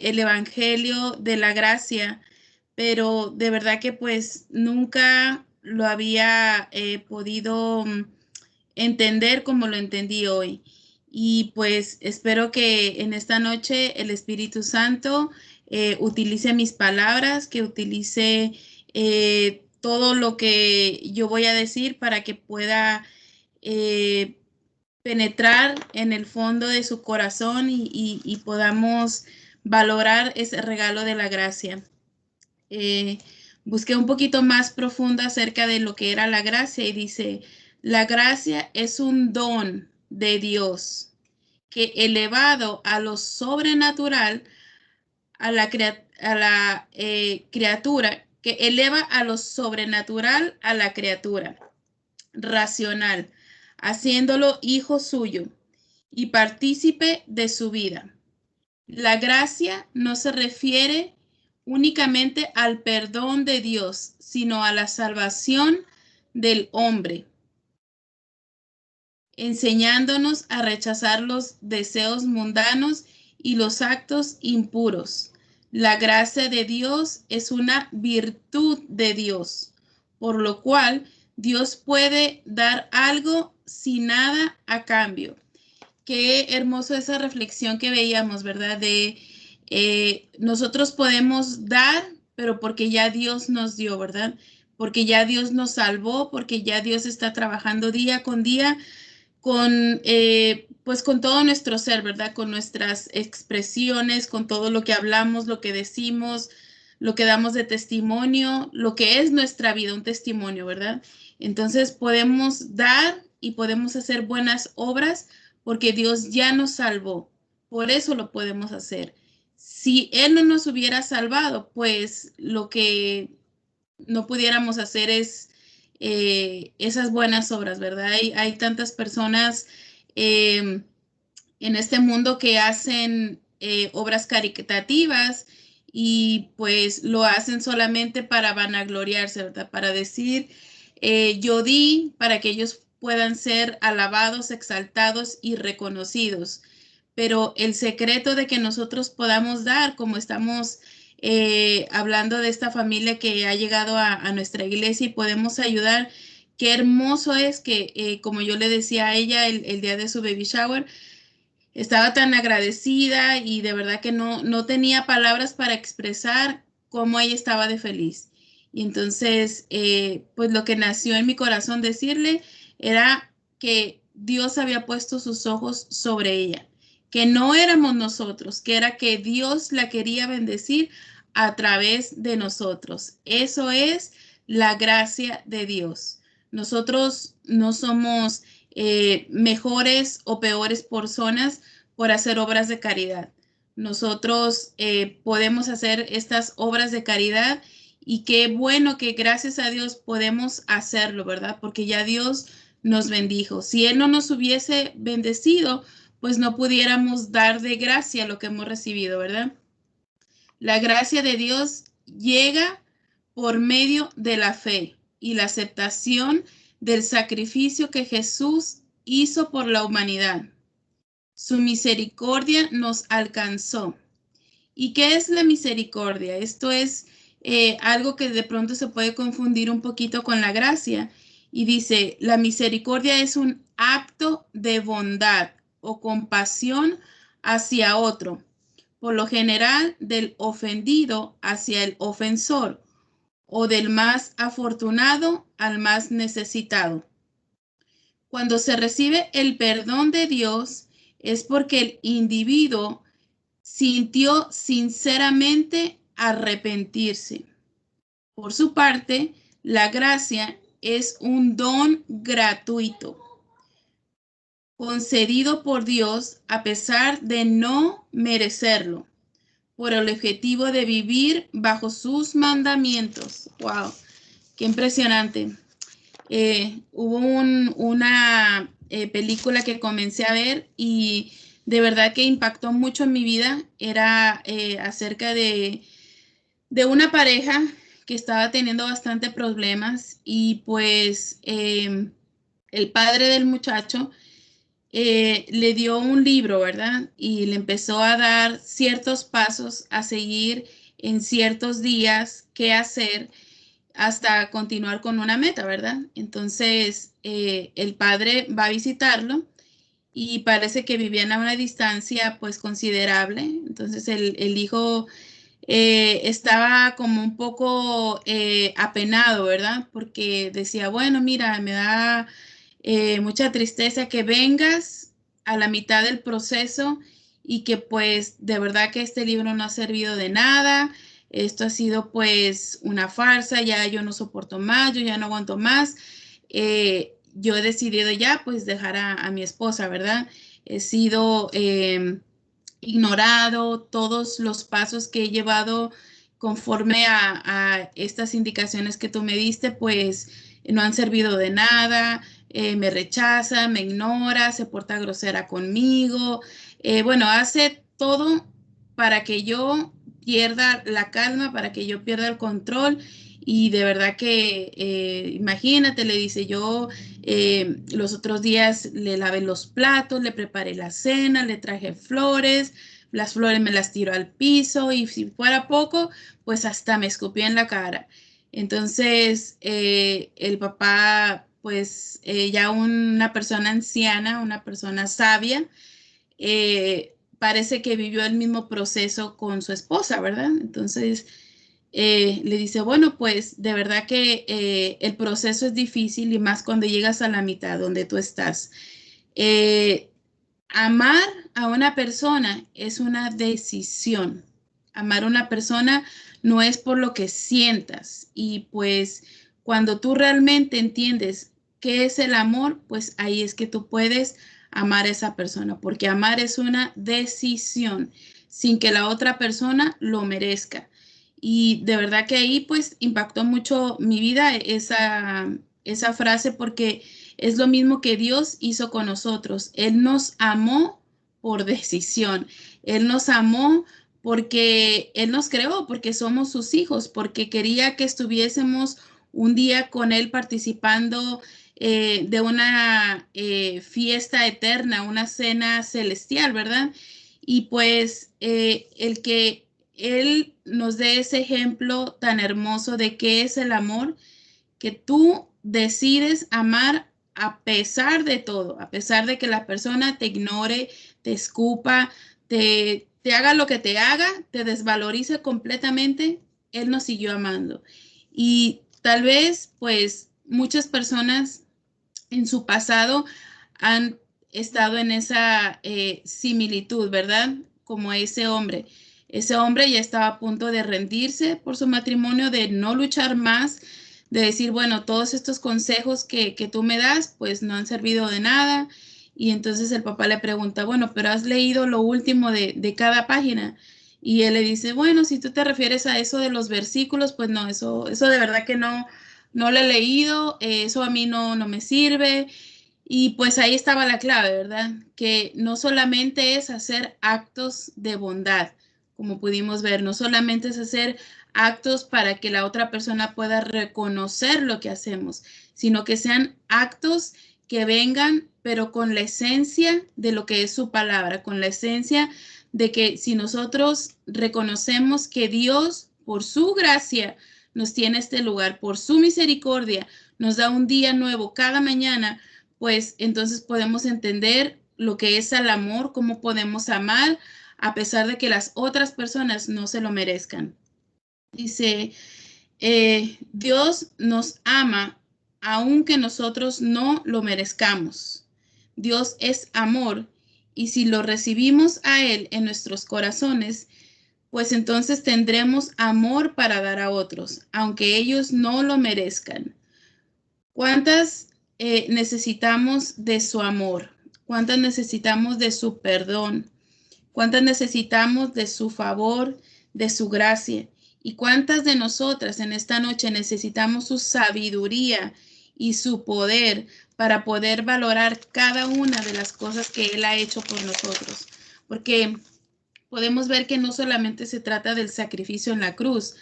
el Evangelio de la gracia, pero de verdad que pues nunca lo había podido entender como lo entendí hoy. Y pues espero que en esta noche el Espíritu Santo utilice mis palabras, que utilice todo lo que yo voy a decir para que pueda eh, penetrar en el fondo de su corazón y podamos valorar ese regalo de la gracia. Eh, Busqué un poquito más profundo acerca de lo que era la gracia y dice, la gracia es un don de Dios que elevado a lo sobrenatural, a la criatura, que eleva a lo sobrenatural a la criatura racional, haciéndolo hijo suyo y partícipe de su vida. La gracia no se refiere únicamente al perdón de Dios, sino a la salvación del hombre, enseñándonos a rechazar los deseos mundanos y los actos impuros. La gracia de Dios es una virtud de Dios, por lo cual Dios puede dar algo sin nada a cambio. Qué hermoso esa reflexión que veíamos, ¿verdad? De nosotros podemos dar, pero porque ya Dios nos dio, ¿verdad? Porque ya Dios nos salvó, porque ya Dios está trabajando día con día con, pues con todo nuestro ser, ¿verdad? Con nuestras expresiones, con todo lo que hablamos, lo que decimos, lo que damos de testimonio, lo que es nuestra vida, un testimonio, ¿verdad? Entonces podemos dar y podemos hacer buenas obras porque Dios ya nos salvó. Por eso lo podemos hacer. Si Él no nos hubiera salvado, pues lo que no pudiéramos hacer es esas buenas obras, ¿verdad? Hay tantas personas eh, en este mundo que hacen obras caritativas y pues lo hacen solamente para vanagloriarse, ¿verdad? Para decir, yo di para que ellos puedan ser alabados, exaltados y reconocidos. Pero el secreto de que nosotros podamos dar, como estamos hablando de esta familia que ha llegado a nuestra iglesia y podemos ayudar, qué hermoso es que, como yo le decía a ella el día de su baby shower, estaba tan agradecida y de verdad que no tenía palabras para expresar cómo ella estaba de feliz. Y entonces, pues lo que nació en mi corazón decirle era que Dios había puesto sus ojos sobre ella, que no éramos nosotros, que era que Dios la quería bendecir a través de nosotros. Eso es la gracia de Dios. Nosotros no somos mejores o peores personas por hacer obras de caridad. Nosotros podemos hacer estas obras de caridad y qué bueno que gracias a Dios podemos hacerlo, ¿verdad? Porque ya Dios nos bendijo. Si Él no nos hubiese bendecido, pues no pudiéramos dar de gracia lo que hemos recibido, ¿verdad? La gracia de Dios llega por medio de la fe y la aceptación del sacrificio que Jesús hizo por la humanidad. Su misericordia nos alcanzó. ¿Y qué es la misericordia? Esto es algo que de pronto se puede confundir un poquito con la gracia. Y dice, la misericordia es un acto de bondad o compasión hacia otro, por lo general del ofendido hacia el ofensor o del más afortunado al más necesitado. Cuando se recibe el perdón de Dios es porque el individuo sintió sinceramente arrepentirse. Por su parte, la gracia es un don gratuito, concedido por Dios a pesar de no merecerlo, por el objetivo de vivir bajo sus mandamientos. ¡Wow! ¡Qué impresionante! Hubo una película que comencé a ver y de verdad que impactó mucho en mi vida. Era acerca de una pareja que estaba teniendo bastante problemas y pues el padre del muchacho le dio un libro, ¿verdad? Y le empezó a dar ciertos pasos a seguir en ciertos días, qué hacer hasta continuar con una meta, ¿verdad? Entonces, el padre va a visitarlo y parece que vivían a una distancia pues considerable. Entonces, el hijo estaba como un poco apenado, ¿verdad? Porque decía, bueno, mira, me da mucha tristeza que vengas a la mitad del proceso y que pues de verdad que este libro no ha servido de nada. Esto ha sido pues una farsa, ya yo no soporto más, yo ya no aguanto más. Yo he decidido ya pues dejar a mi esposa, ¿verdad? He sido ignorado todos los pasos que he llevado conforme a estas indicaciones que tú me diste, pues no han servido de nada, me rechaza, me ignora, se porta grosera conmigo, bueno, hace todo para que yo pierda la calma, para que yo pierda el control. Y de verdad que, imagínate, le dice yo, los otros días le lavé los platos, le preparé la cena, le traje flores, las flores me las tiró al piso y si fuera poco, pues hasta me escupió en la cara. Entonces, el papá, pues ya una persona anciana, una persona sabia, parece que vivió el mismo proceso con su esposa, ¿verdad? Entonces, le dice, bueno, pues de verdad que el proceso es difícil y más cuando llegas a la mitad donde tú estás. Eh, Amar a una persona es una decisión. Amar a una persona no es por lo que sientas. Y pues cuando tú realmente entiendes qué es el amor, pues ahí es que tú puedes amar a esa persona, porque amar es una decisión sin que la otra persona lo merezca. Y de verdad que ahí pues impactó mucho mi vida esa frase porque es lo mismo que Dios hizo con nosotros. Él nos amó por decisión. Él nos amó porque Él nos creó, porque somos sus hijos, porque quería que estuviésemos un día con Él participando de una fiesta eterna, una cena celestial, ¿verdad? Y pues el que Él nos dé ese ejemplo tan hermoso de qué es el amor, que tú decides amar a pesar de todo, a pesar de que la persona te ignore, te escupa, te haga lo que te haga, te desvalorice completamente, él nos siguió amando. Y tal vez, pues, muchas personas en su pasado han estado en esa similitud, ¿verdad? Como ese hombre. Ese hombre ya estaba a punto de rendirse por su matrimonio, de no luchar más, de decir, bueno, todos estos consejos que tú me das, pues no han servido de nada. Y entonces el papá le pregunta, bueno, pero has leído lo último de cada página. Y él le dice, bueno, si tú te refieres a eso de los versículos, pues no, eso de verdad que no, no lo he leído, eso a mí no me sirve. Y pues ahí estaba la clave, ¿verdad? Que no solamente es hacer actos de bondad, como pudimos ver, no solamente es hacer actos para que la otra persona pueda reconocer lo que hacemos, sino que sean actos que vengan, pero con la esencia de lo que es su palabra, con la esencia de que si nosotros reconocemos que Dios, por su gracia, nos tiene este lugar, por su misericordia, nos da un día nuevo cada mañana, pues entonces podemos entender lo que es el amor, cómo podemos amar a pesar de que las otras personas no se lo merezcan. Dice, Dios nos ama aunque nosotros no lo merezcamos. Dios es amor y si lo recibimos a Él en nuestros corazones, pues entonces tendremos amor para dar a otros, aunque ellos no lo merezcan. ¿Cuántas necesitamos de su amor? ¿Cuántas necesitamos de su perdón? ¿Cuántas necesitamos de su favor, de su gracia? ¿Y cuántas de nosotras en esta noche necesitamos su sabiduría y su poder para poder valorar cada una de las cosas que Él ha hecho por nosotros? Porque podemos ver que no solamente se trata del sacrificio en la cruz.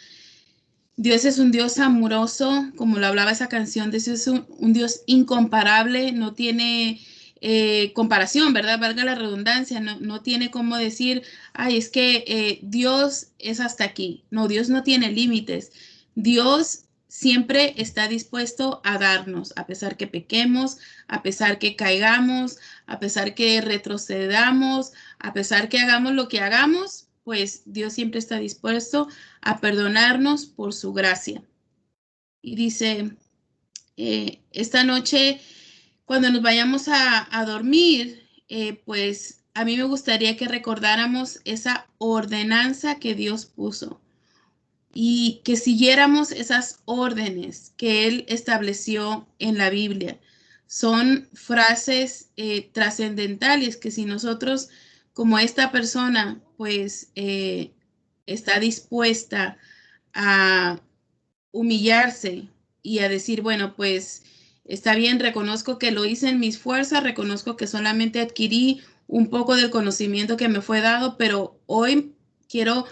Dios es un Dios amoroso, como lo hablaba esa canción, Dios es un Dios incomparable, no tiene comparación, ¿verdad? Valga la redundancia, no tiene cómo decir, ay, es que Dios es hasta aquí. No, Dios no tiene límites. Dios siempre está dispuesto a darnos, a pesar que pequemos, a pesar que caigamos, a pesar que retrocedamos, a pesar que hagamos lo que hagamos, pues Dios siempre está dispuesto a perdonarnos por su gracia. Y dice, esta noche, cuando nos vayamos a dormir, pues a mí me gustaría que recordáramos esa ordenanza que Dios puso y que siguiéramos esas órdenes que Él estableció en la Biblia. Son frases trascendentales que si nosotros, como esta persona, pues está dispuesta a humillarse y a decir, bueno, pues está bien, reconozco que lo hice en mis fuerzas, reconozco que solamente adquirí un poco del conocimiento que me fue dado, pero hoy quiero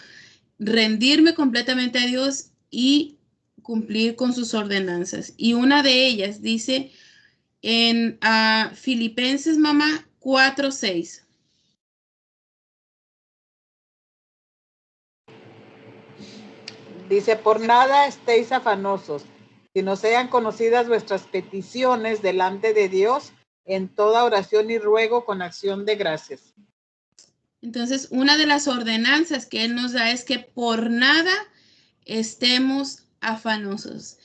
rendirme completamente a Dios y cumplir con sus ordenanzas. Y una de ellas dice en Filipenses, mamá, 4:6. Dice, por nada estéis afanosos, sino sean conocidas vuestras peticiones delante de Dios en toda oración y ruego con acción de gracias. Entonces, una de las ordenanzas que Él nos da es que por nada estemos afanosos.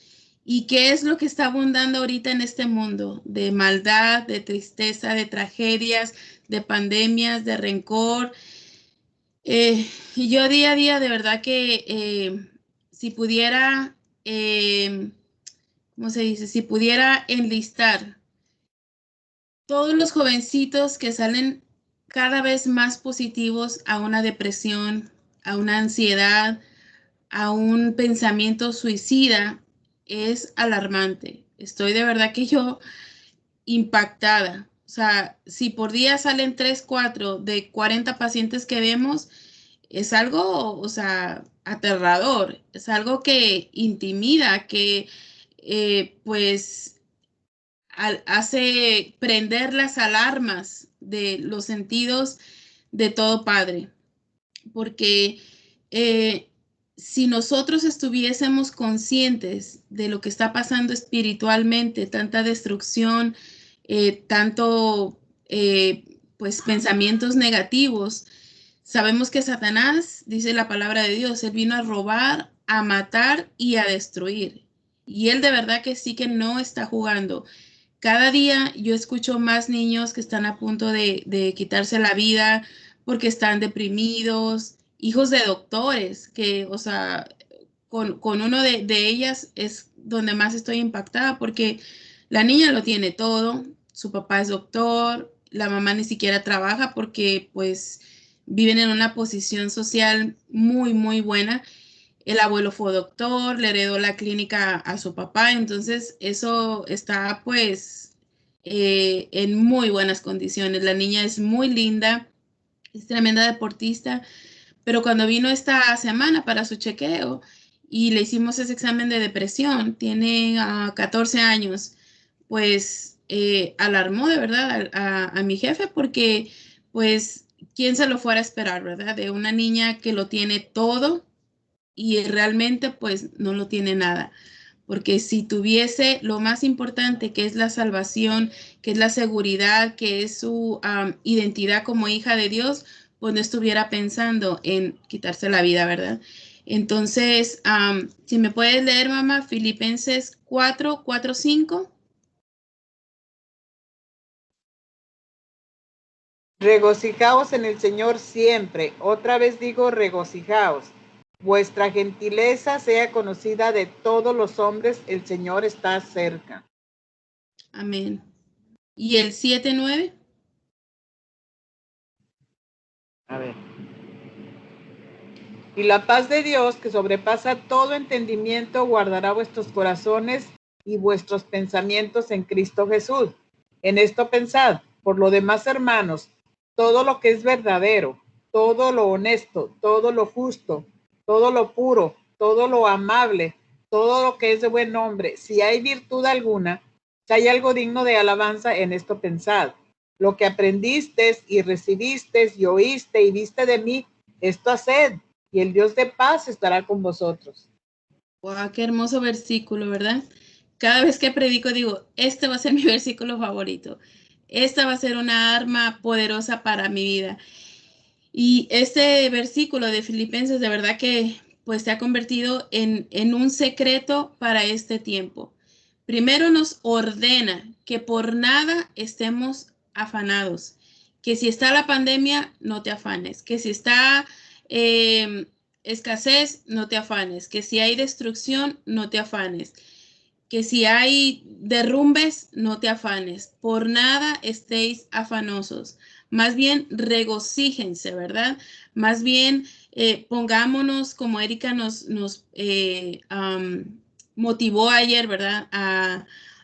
¿Y qué es lo que está abundando ahorita en este mundo? De maldad, de tristeza, de tragedias, de pandemias, de rencor. Y yo día a día, de verdad que si pudiera, ¿cómo se dice? Si pudiera enlistar todos los jovencitos que salen cada vez más positivos a una depresión, a una ansiedad, a un pensamiento suicida, es alarmante. Estoy de verdad que yo impactada. O sea, si por día salen 3, 4 de 40 pacientes que vemos, es algo, o sea, aterrador, es algo que intimida, que pues hace prender las alarmas de los sentidos de todo padre, porque si nosotros estuviésemos conscientes de lo que está pasando espiritualmente, tanta destrucción, tanto pues pensamientos negativos, sabemos que Satanás, dice la palabra de Dios, él vino a robar, a matar y a destruir. Y él de verdad que sí que no está jugando. Cada día yo escucho más niños que están a punto de quitarse la vida porque están deprimidos, hijos de doctores, que, o sea, con uno de ellas es donde más estoy impactada porque la niña lo tiene todo, su papá es doctor, la mamá ni siquiera trabaja porque pues viven en una posición social muy, muy buena. El abuelo fue doctor, le heredó la clínica a su papá, entonces eso está pues en muy buenas condiciones. La niña es muy linda, es tremenda deportista, pero cuando vino esta semana para su chequeo y le hicimos ese examen de depresión, tiene 14 años, pues alarmó de verdad a mi jefe porque pues quién se lo fuera a esperar, ¿verdad? De una niña que lo tiene todo y realmente pues no lo tiene nada. Porque si tuviese lo más importante, que es la salvación, que es la seguridad, que es su identidad como hija de Dios, pues no estuviera pensando en quitarse la vida, ¿verdad? Entonces, si me puedes leer, mamá, Filipenses 4:5. Regocijaos en el Señor siempre. Otra vez digo, regocijaos. Vuestra gentileza sea conocida de todos los hombres. El Señor está cerca. Amén. ¿Y el 7:9? A ver. Y la paz de Dios, que sobrepasa todo entendimiento, guardará vuestros corazones y vuestros pensamientos en Cristo Jesús. En esto pensad. Por lo demás, hermanos, todo lo que es verdadero, todo lo honesto, todo lo justo, todo lo puro, todo lo amable, todo lo que es de buen nombre, si hay virtud alguna, si hay algo digno de alabanza, en esto pensad. Lo que aprendiste y recibiste y oíste y viste de mí, esto haced, y el Dios de paz estará con vosotros. Wow, qué hermoso versículo, ¿verdad? Cada vez que predico digo, este va a ser mi versículo favorito. Esta va a ser una arma poderosa para mi vida. Y este versículo de Filipenses de verdad que pues se ha convertido en un secreto para este tiempo. Primero nos ordena que por nada estemos afanados, que si está la pandemia, no te afanes, que si está escasez, no te afanes, que si hay destrucción, no te afanes, que si hay derrumbes, no te afanes, por nada estéis afanosos, más bien regocíjense, ¿verdad? Más bien pongámonos, como Erika nos motivó ayer, ¿verdad?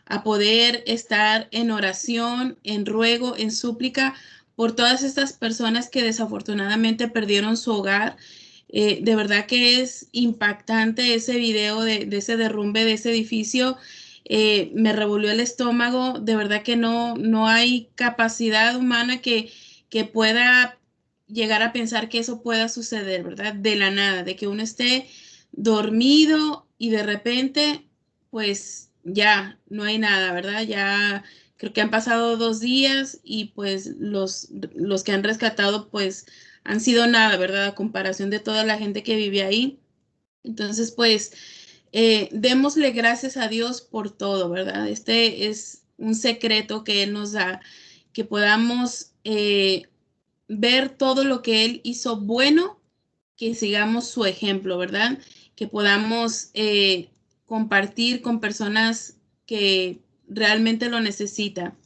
A poder estar en oración, en ruego, en súplica por todas estas personas que desafortunadamente perdieron su hogar. De verdad que es impactante ese video de ese derrumbe de ese edificio. Me revolvió el estómago. De verdad que no hay capacidad humana que pueda llegar a pensar que eso pueda suceder, ¿verdad? De la nada, de que uno esté dormido y de repente, pues ya no hay nada, ¿verdad? Ya creo que han pasado 2 días y pues los que han rescatado, pues han sido nada, ¿verdad? A comparación de toda la gente que vive ahí. Entonces, pues, démosle gracias a Dios por todo, ¿verdad? Este es un secreto que Él nos da, que podamos ver todo lo que Él hizo bueno, que sigamos su ejemplo, ¿verdad? Que podamos compartir con personas que realmente lo necesitan.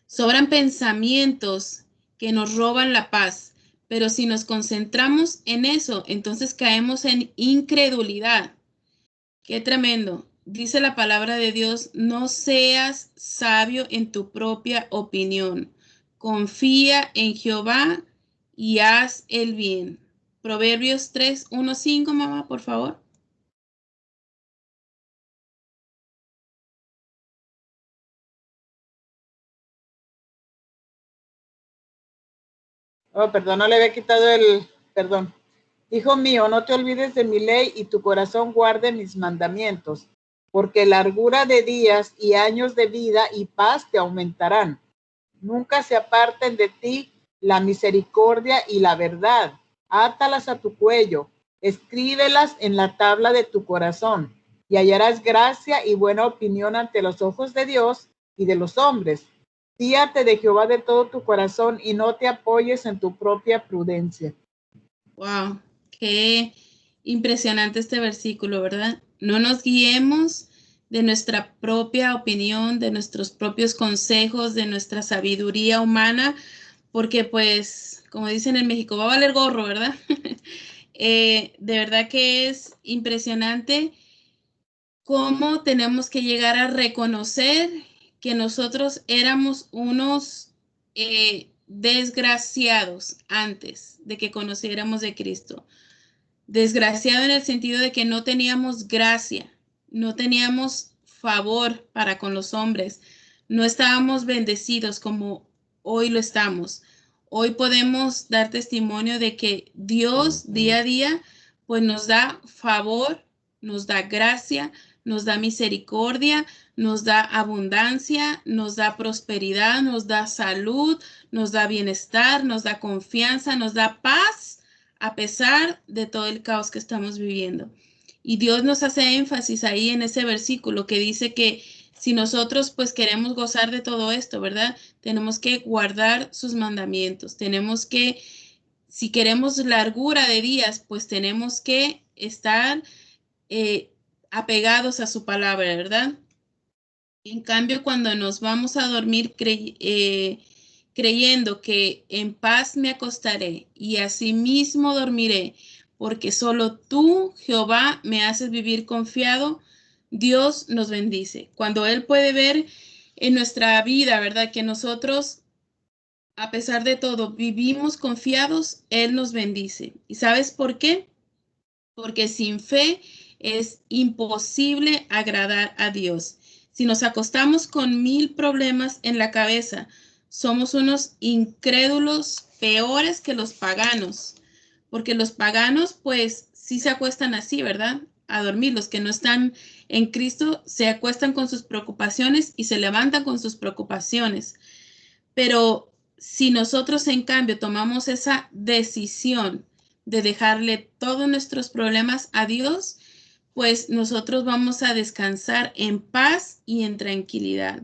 Sobran pensamientos que nos roban la paz, pero si nos concentramos en eso, entonces caemos en incredulidad. Qué tremendo. Dice la palabra de Dios, no seas sabio en tu propia opinión. Confía en Jehová y haz el bien. Proverbios 3:1-5, mamá, por favor. Oh, perdón, no le había quitado perdón. Hijo mío, no te olvides de mi ley y tu corazón guarde mis mandamientos, porque largura de días y años de vida y paz te aumentarán. Nunca se aparten de ti la misericordia y la verdad. Átalas a tu cuello, escríbelas en la tabla de tu corazón, y hallarás gracia y buena opinión ante los ojos de Dios y de los hombres. Fíate de Jehová de todo tu corazón y no te apoyes en tu propia prudencia. Wow, qué impresionante este versículo, ¿verdad? No nos guiemos de nuestra propia opinión, de nuestros propios consejos, de nuestra sabiduría humana, porque pues, como dicen en México, va a valer gorro, ¿verdad? De verdad que es impresionante cómo tenemos que llegar a reconocer que nosotros éramos unos desgraciados antes de que conociéramos de Cristo. Desgraciado en el sentido de que no teníamos gracia, no teníamos favor para con los hombres, no estábamos bendecidos como hoy lo estamos. Hoy podemos dar testimonio de que Dios día a día pues nos da favor, nos da gracia, nos da misericordia, nos da abundancia, nos da prosperidad, nos da salud, nos da bienestar, nos da confianza, nos da paz a pesar de todo el caos que estamos viviendo. Y Dios nos hace énfasis ahí en ese versículo que dice que si nosotros pues queremos gozar de todo esto, ¿verdad? Tenemos que guardar sus mandamientos, tenemos que, si queremos largura de días, pues tenemos que estar eh, apegados a su palabra, ¿verdad? En cambio, cuando nos vamos a dormir creyendo que en paz me acostaré y asimismo dormiré, porque solo tú, Jehová, me haces vivir confiado, Dios nos bendice. Cuando Él puede ver en nuestra vida, ¿verdad? Que nosotros, a pesar de todo, vivimos confiados, Él nos bendice. ¿Y sabes por qué? Porque sin fe es imposible agradar a Dios. Si nos acostamos con 1000 problemas en la cabeza, somos unos incrédulos peores que los paganos, porque los paganos pues sí se acuestan así, ¿verdad? A dormir. Los que no están en Cristo se acuestan con sus preocupaciones y se levantan con sus preocupaciones. Pero si nosotros en cambio tomamos esa decisión de dejarle todos nuestros problemas a Dios, pues nosotros vamos a descansar en paz y en tranquilidad.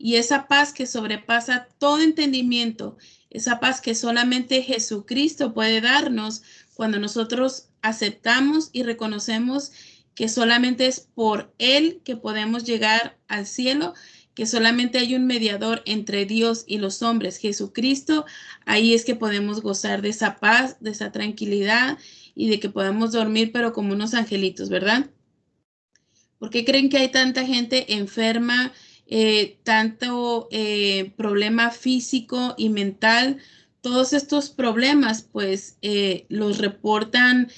Y esa paz que sobrepasa todo entendimiento, esa paz que solamente Jesucristo puede darnos cuando nosotros aceptamos y reconocemos que solamente es por Él que podemos llegar al cielo, que solamente hay un mediador entre Dios y los hombres, Jesucristo. Ahí es que podemos gozar de esa paz, de esa tranquilidad y de que podemos dormir, pero como unos angelitos, ¿verdad? ¿Por qué creen que hay tanta gente enferma, tanto problema físico y mental? Todos estos problemas, pues, los reportan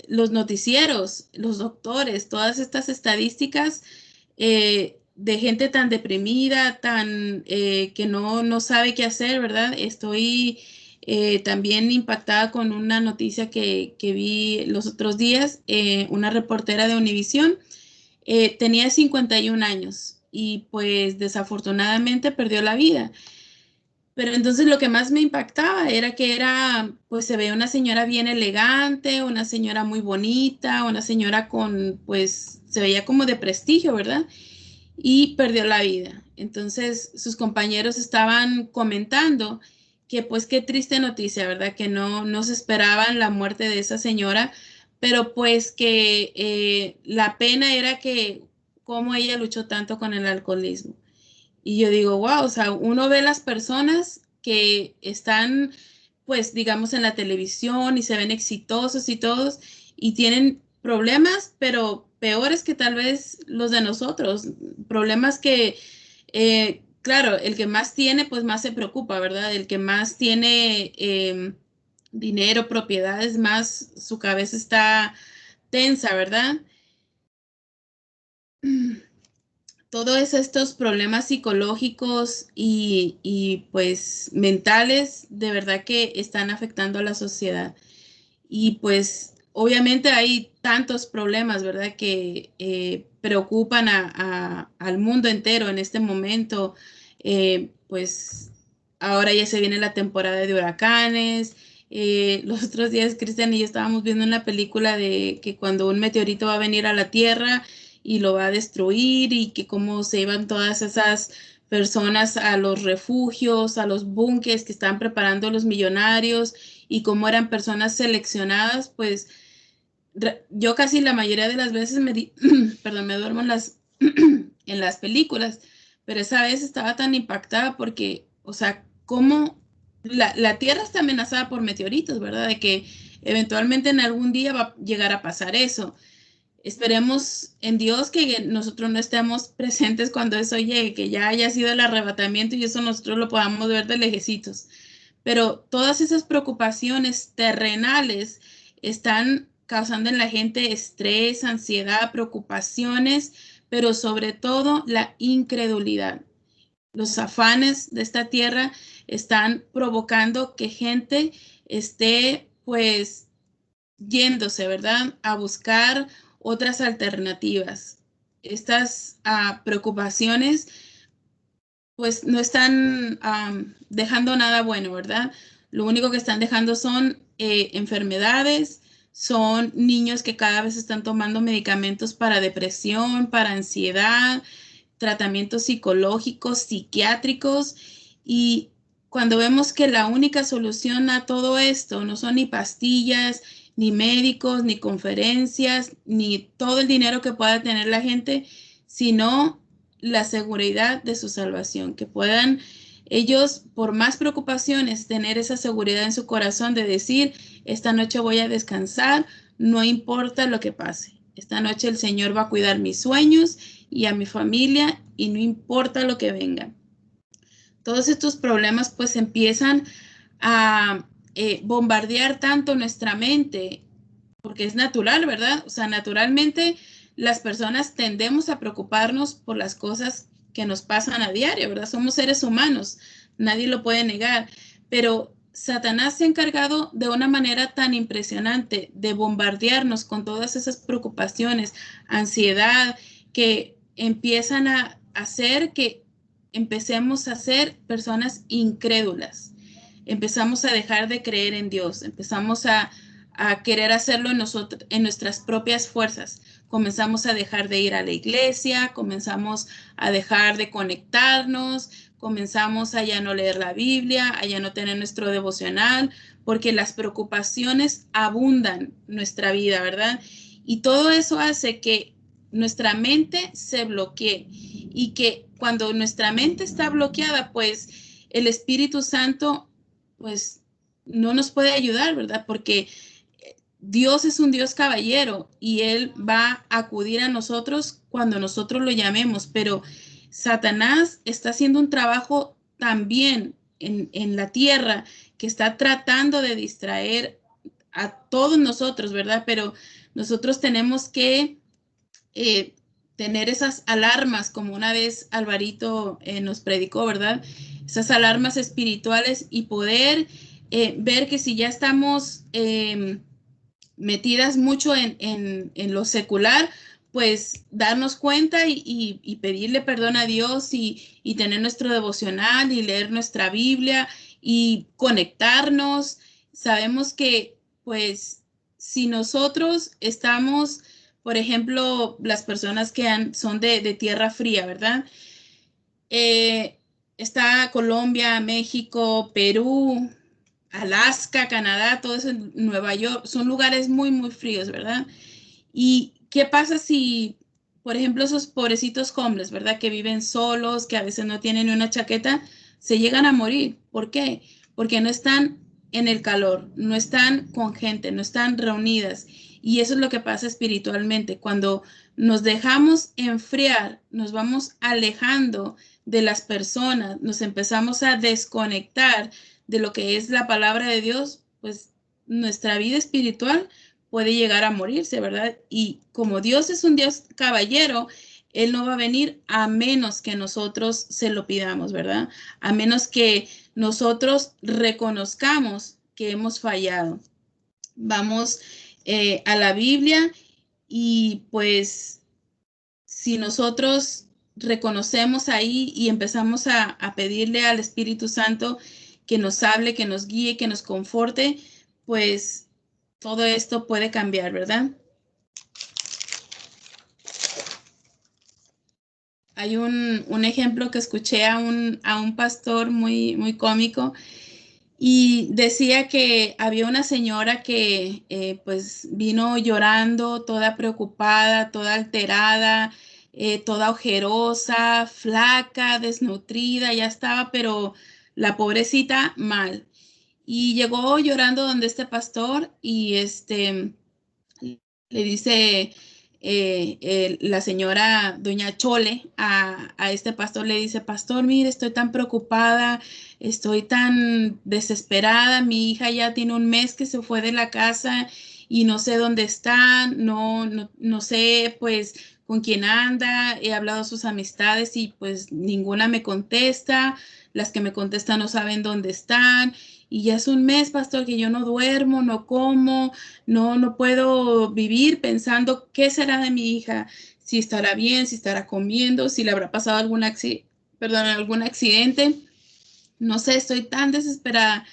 los noticieros, los doctores, todas estas estadísticas de gente tan deprimida, tan que no sabe qué hacer, ¿verdad? Estoy también impactada con una noticia que vi los otros días, una reportera de Univisión tenía 51 años y pues desafortunadamente perdió la vida. Pero entonces lo que más me impactaba era que pues se veía una señora bien elegante, una señora muy bonita, una señora con, pues se veía como de prestigio, ¿verdad? Y perdió la vida. Entonces sus compañeros estaban comentando que pues qué triste noticia, ¿verdad? Que no se esperaban la muerte de esa señora, pero pues que la pena era que cómo ella luchó tanto con el alcoholismo. Y yo digo, wow, o sea, uno ve las personas que están, pues, digamos, en la televisión y se ven exitosos y todos, y tienen problemas, pero peores que tal vez los de nosotros. Problemas que, claro, el que más tiene, pues más se preocupa, ¿verdad? El que más tiene dinero, propiedades, más su cabeza está tensa, ¿verdad? Todos estos problemas psicológicos pues mentales de verdad que están afectando a la sociedad. Y pues obviamente hay tantos problemas, ¿verdad? Que preocupan al mundo entero en este momento. Pues ahora ya se viene la temporada de huracanes. Los otros días, Cristian y yo estábamos viendo una película de que cuando un meteorito va a venir a la Tierra y lo va a destruir y que cómo se iban todas esas personas a los refugios, a los búnkeres que están preparando los millonarios y cómo eran personas seleccionadas, pues yo casi la mayoría de las veces perdón, me duermo en las películas, pero esa vez estaba tan impactada porque, o sea, cómo la Tierra está amenazada por meteoritos, ¿verdad? De que eventualmente en algún día va a llegar a pasar eso. Esperemos en Dios que nosotros no estemos presentes cuando eso llegue, que ya haya sido el arrebatamiento y eso nosotros lo podamos ver de lejecitos. Pero todas esas preocupaciones terrenales están causando en la gente estrés, ansiedad, preocupaciones, pero sobre todo la incredulidad. Los afanes de esta tierra están provocando que gente esté pues yéndose, ¿verdad? A buscar otras alternativas. Estas preocupaciones pues no están dejando nada bueno, ¿verdad? Lo único que están dejando son enfermedades, son niños que cada vez están tomando medicamentos para depresión, para ansiedad, tratamientos psicológicos, psiquiátricos, y cuando vemos que la única solución a todo esto no son ni pastillas, ni médicos, ni conferencias, ni todo el dinero que pueda tener la gente, sino la seguridad de su salvación, que puedan ellos, por más preocupaciones, tener esa seguridad en su corazón de decir, esta noche voy a descansar, no importa lo que pase. Esta noche el Señor va a cuidar mis sueños y a mi familia y no importa lo que venga. Todos estos problemas pues empiezan a bombardear tanto nuestra mente, porque es natural, ¿verdad? O sea, naturalmente las personas tendemos a preocuparnos por las cosas que nos pasan a diario, ¿verdad? Somos seres humanos. nadie lo puede negar, pero Satanás se ha encargado de una manera tan impresionante de bombardearnos con todas esas preocupaciones, ansiedad, que empiezan a hacer que empecemos a ser personas incrédulas. Empezamos a dejar de creer en Dios, empezamos a querer hacerlo en nuestras propias fuerzas. Comenzamos a dejar de ir a la iglesia, comenzamos a dejar de conectarnos, comenzamos a ya no leer la Biblia, a ya no tener nuestro devocional, porque las preocupaciones abundan nuestra vida, ¿verdad? Y todo eso hace que nuestra mente se bloquee y que cuando nuestra mente está bloqueada, pues el Espíritu Santo, pues no nos puede ayudar, ¿verdad? Porque Dios es un Dios caballero y Él va a acudir a nosotros cuando nosotros lo llamemos, pero Satanás está haciendo un trabajo también en la tierra que está tratando de distraer a todos nosotros, ¿verdad? Pero nosotros tenemos que tener esas alarmas, como una vez Alvarito nos predicó, ¿verdad? Esas alarmas espirituales y poder ver que si ya estamos metidas mucho en lo secular, pues darnos cuenta y pedirle perdón a Dios y tener nuestro devocional y leer nuestra Biblia y conectarnos. Sabemos que pues si nosotros estamos, por ejemplo, las personas que son de tierra fría, ¿verdad? Está Colombia, México, Perú, Alaska, Canadá, todo eso, Nueva York, son lugares muy, muy fríos, ¿verdad? ¿Y qué pasa si, por ejemplo, esos pobrecitos homeless, ¿verdad? Que viven solos, que a veces no tienen ni una chaqueta, se llegan a morir. ¿Por qué? Porque no están en el calor, no están con gente, no están reunidas. Y eso es lo que pasa espiritualmente. Cuando nos dejamos enfriar, nos vamos alejando de las personas, nos empezamos a desconectar de lo que es la palabra de Dios, pues nuestra vida espiritual puede llegar a morirse, ¿verdad? Y como Dios es un Dios caballero, Él no va a venir a menos que nosotros se lo pidamos, ¿verdad? A menos que nosotros reconozcamos que hemos fallado. Vamos a la Biblia y pues si nosotros reconocemos ahí y empezamos a pedirle al Espíritu Santo que nos hable, que nos guíe, que nos conforte, pues todo esto puede cambiar, ¿verdad? Hay un ejemplo que escuché a un pastor muy, muy cómico y decía que había una señora que pues vino llorando, toda preocupada, toda alterada, toda ojerosa, flaca, desnutrida, ya estaba, pero la pobrecita mal. Y llegó llorando donde este pastor y le dice la señora doña Chole a este pastor, le dice, pastor, mire, estoy tan preocupada, estoy tan desesperada, mi hija ya tiene un mes que se fue de la casa y no sé dónde está, no sé pues con quién anda, he hablado a sus amistades y pues ninguna me contesta, las que me contestan no saben dónde están. Y ya es un mes, pastor, que yo no duermo, no como, no puedo vivir pensando qué será de mi hija, si estará bien, si estará comiendo, si le habrá pasado algún accidente. No sé, estoy tan desesperada.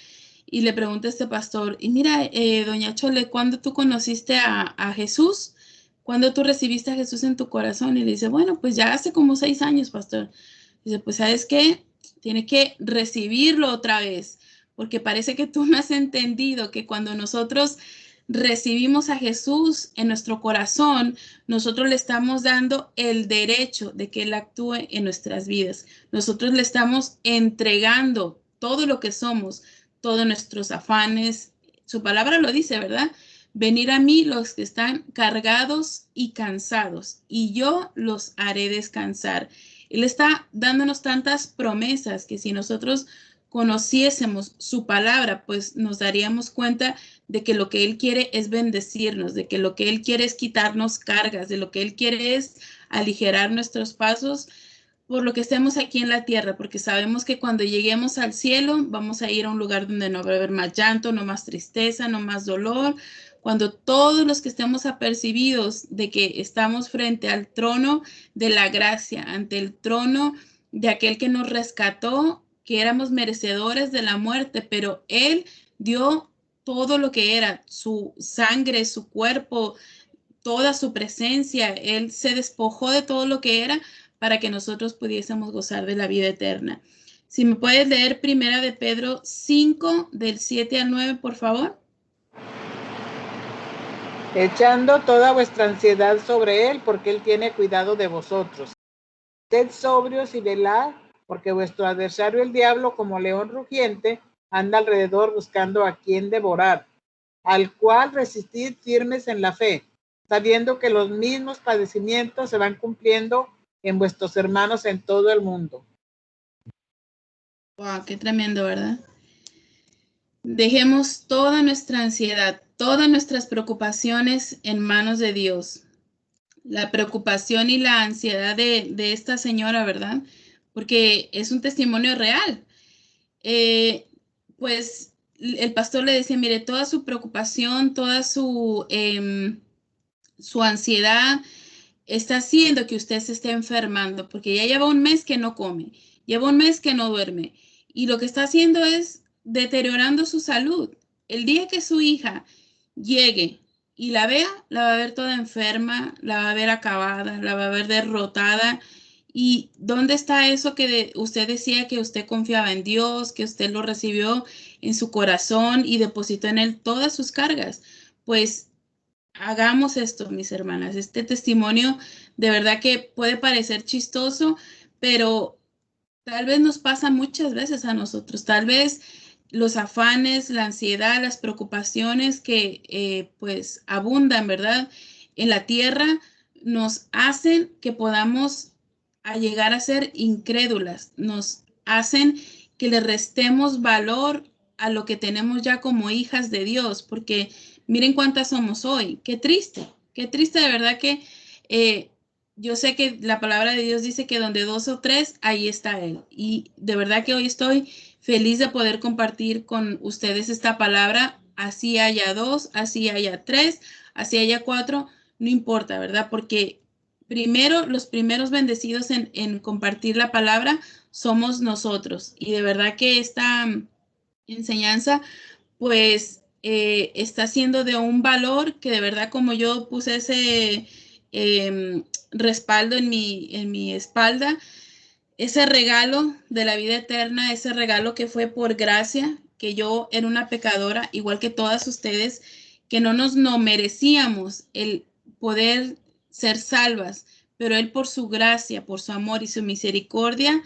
Y le pregunta a este pastor, y mira, doña Chole, ¿cuándo tú conociste a Jesús? ¿Cuándo tú recibiste a Jesús en tu corazón? Y le dice, bueno, pues ya hace como 6 años, pastor. Dice, pues ¿sabes qué? Tiene que recibirlo otra vez, porque parece que tú no has entendido que cuando nosotros recibimos a Jesús en nuestro corazón, nosotros le estamos dando el derecho de que Él actúe en nuestras vidas. Nosotros le estamos entregando todo lo que somos, todos nuestros afanes. Su palabra lo dice, ¿verdad? Venir a mí los que están cargados y cansados, y yo los haré descansar. Él está dándonos tantas promesas que si nosotros conociésemos su palabra, pues nos daríamos cuenta de que lo que Él quiere es bendecirnos, de que lo que Él quiere es quitarnos cargas, de lo que Él quiere es aligerar nuestros pasos, por lo que estemos aquí en la tierra, porque sabemos que cuando lleguemos al cielo vamos a ir a un lugar donde no va a haber más llanto, no más tristeza, no más dolor. Cuando todos los que estemos apercibidos de que estamos frente al trono de la gracia, ante el trono de aquel que nos rescató, que éramos merecedores de la muerte, pero Él dio todo lo que era, su sangre, su cuerpo, toda su presencia. Él se despojó de todo lo que era para que nosotros pudiésemos gozar de la vida eterna. Si me puedes leer Primera de Pedro 5, del 7 al 9, por favor. Echando toda vuestra ansiedad sobre Él, porque Él tiene cuidado de vosotros. Sed sobrios y velad, porque vuestro adversario el diablo, como león rugiente, anda alrededor buscando a quien devorar, al cual resistid firmes en la fe, sabiendo que los mismos padecimientos se van cumpliendo en vuestros hermanos en todo el mundo. Wow, qué tremendo, ¿verdad? Dejemos toda nuestra ansiedad, todas nuestras preocupaciones en manos de Dios. La preocupación y la ansiedad de esta señora, ¿verdad? Porque es un testimonio real. Pues el pastor le decía, mire, toda su preocupación, toda su ansiedad está haciendo que usted se esté enfermando, porque ya lleva un mes que no come, lleva un mes que no duerme, y lo que está haciendo es deteriorando su salud. El día que su hija llegue y la vea, la va a ver toda enferma, la va a ver acabada, la va a ver derrotada. ¿Y dónde está eso que usted decía que usted confiaba en Dios, que usted lo recibió en su corazón y depositó en él todas sus cargas? Pues hagamos esto, mis hermanas. Este testimonio de verdad que puede parecer chistoso, pero tal vez nos pasa muchas veces a nosotros. Tal vez los afanes, la ansiedad, las preocupaciones que pues abundan, ¿verdad? En la tierra nos hacen que podamos llegar a ser incrédulas, nos hacen que le restemos valor a lo que tenemos ya como hijas de Dios, porque miren cuántas somos hoy. Qué triste de verdad que yo sé que la palabra de Dios dice que donde dos o tres, ahí está Él. Y de verdad que hoy estoy feliz de poder compartir con ustedes esta palabra. Así haya dos, así haya tres, así haya cuatro, no importa, ¿verdad? Porque primero, los primeros bendecidos en compartir la palabra somos nosotros. Y de verdad que esta enseñanza, pues, está siendo de un valor que de verdad, como yo puse ese respaldo en mi espalda, ese regalo de la vida eterna, ese regalo que fue por gracia, que yo era una pecadora, igual que todas ustedes, que no merecíamos el poder ser salvas, pero Él por su gracia, por su amor y su misericordia,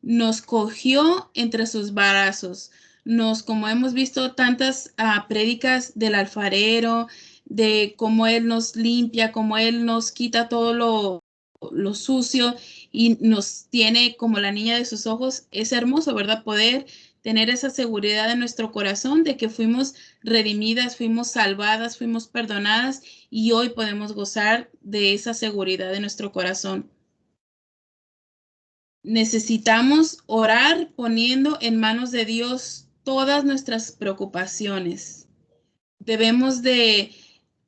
nos cogió entre sus brazos. Como hemos visto tantas prédicas del alfarero, de cómo Él nos limpia, cómo Él nos quita todo lo sucio y nos tiene como la niña de sus ojos. Es hermoso, ¿verdad? Poder tener esa seguridad en nuestro corazón de que fuimos redimidas, fuimos salvadas, fuimos perdonadas y hoy podemos gozar de esa seguridad en nuestro corazón. Necesitamos orar poniendo en manos de Dios todas nuestras preocupaciones. Debemos de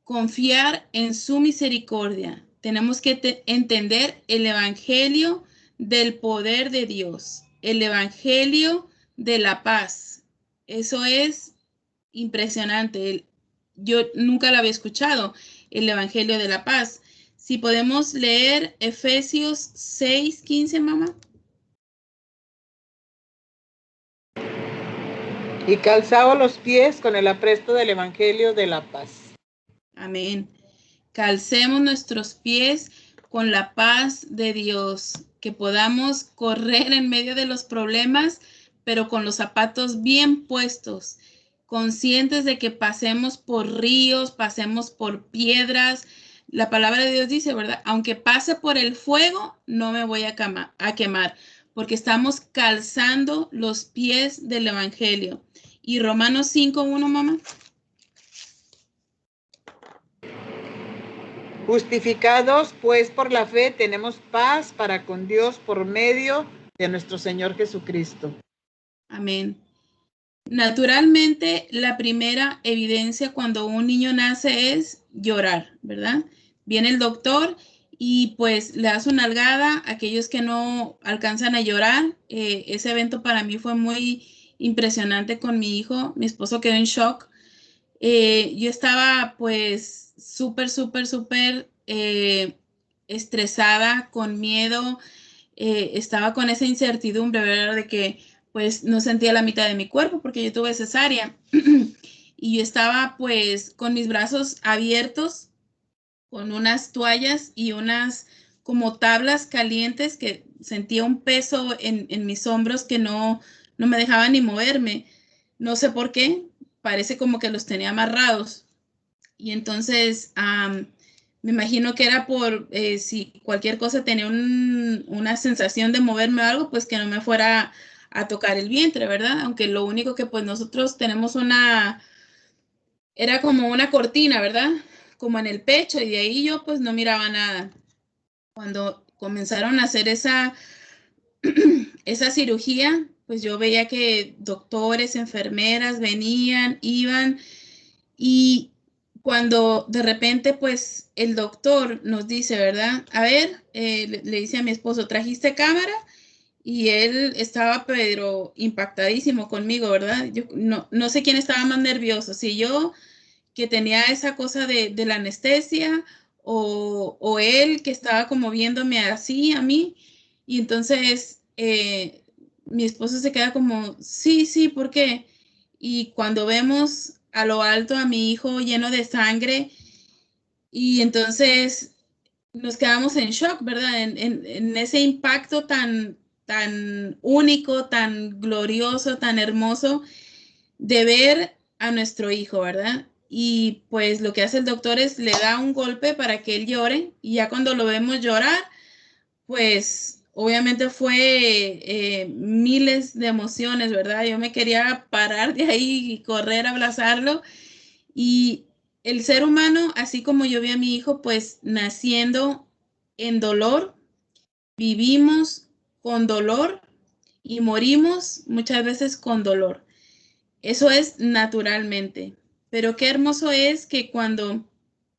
confiar en su misericordia. Tenemos que entender el evangelio del poder de Dios, el evangelio de la paz. Eso es impresionante. Yo nunca lo había escuchado, el evangelio de la paz. Si podemos leer Efesios 6:15, mamá. Y calzaos los pies con el apresto del evangelio de la paz. Amén. Calcemos nuestros pies con la paz de Dios, que podamos correr en medio de los problemas, pero con los zapatos bien puestos, conscientes de que pasemos por ríos, pasemos por piedras. La palabra de Dios dice, ¿verdad? Aunque pase por el fuego, no me voy a quemar, porque estamos calzando los pies del Evangelio. Y Romanos 5:1, mamá. Justificados, pues, por la fe, tenemos paz para con Dios por medio de nuestro Señor Jesucristo. Amén. Naturalmente, la primera evidencia cuando un niño nace es llorar, ¿verdad? Viene el doctor y pues le da su nalgada a aquellos que no alcanzan a llorar. Ese evento para mí fue muy impresionante con mi hijo. Mi esposo quedó en shock. Yo estaba pues súper estresada, con miedo. Estaba con esa incertidumbre, ¿verdad? De que pues no sentía la mitad de mi cuerpo porque yo tuve cesárea. Y yo estaba pues con mis brazos abiertos, con unas toallas y unas como tablas calientes que sentía un peso en mis hombros que no me dejaba ni moverme. No sé por qué, parece como que los tenía amarrados. Y entonces me imagino que era por si cualquier cosa tenía una sensación de moverme o algo, pues que no me fuera a tocar el vientre, ¿verdad? Aunque lo único que pues nosotros tenemos era como una cortina, ¿verdad? Como en el pecho y de ahí yo pues no miraba nada. Cuando comenzaron a hacer esa cirugía, pues yo veía que doctores, enfermeras venían, iban y cuando de repente pues el doctor nos dice, ¿verdad? A ver, le dice a mi esposo, ¿trajiste cámara? Y él estaba pero impactadísimo conmigo, ¿verdad? Yo no sé quién estaba más nervioso, si yo que tenía esa cosa de la anestesia o él que estaba como viéndome así a mí. Y entonces mi esposo se queda como, sí, sí, ¿por qué? Y cuando vemos a lo alto a mi hijo lleno de sangre y entonces nos quedamos en shock, ¿verdad? En ese impacto tan único, tan glorioso, tan hermoso de ver a nuestro hijo, ¿verdad? Y pues lo que hace el doctor es le da un golpe para que él llore y ya cuando lo vemos llorar, pues obviamente fue miles de emociones, ¿verdad? Yo me quería parar de ahí y correr a abrazarlo y el ser humano, así como yo vi a mi hijo, pues naciendo en dolor, vivimos con dolor y morimos muchas veces con dolor. Eso es naturalmente. Pero qué hermoso es que cuando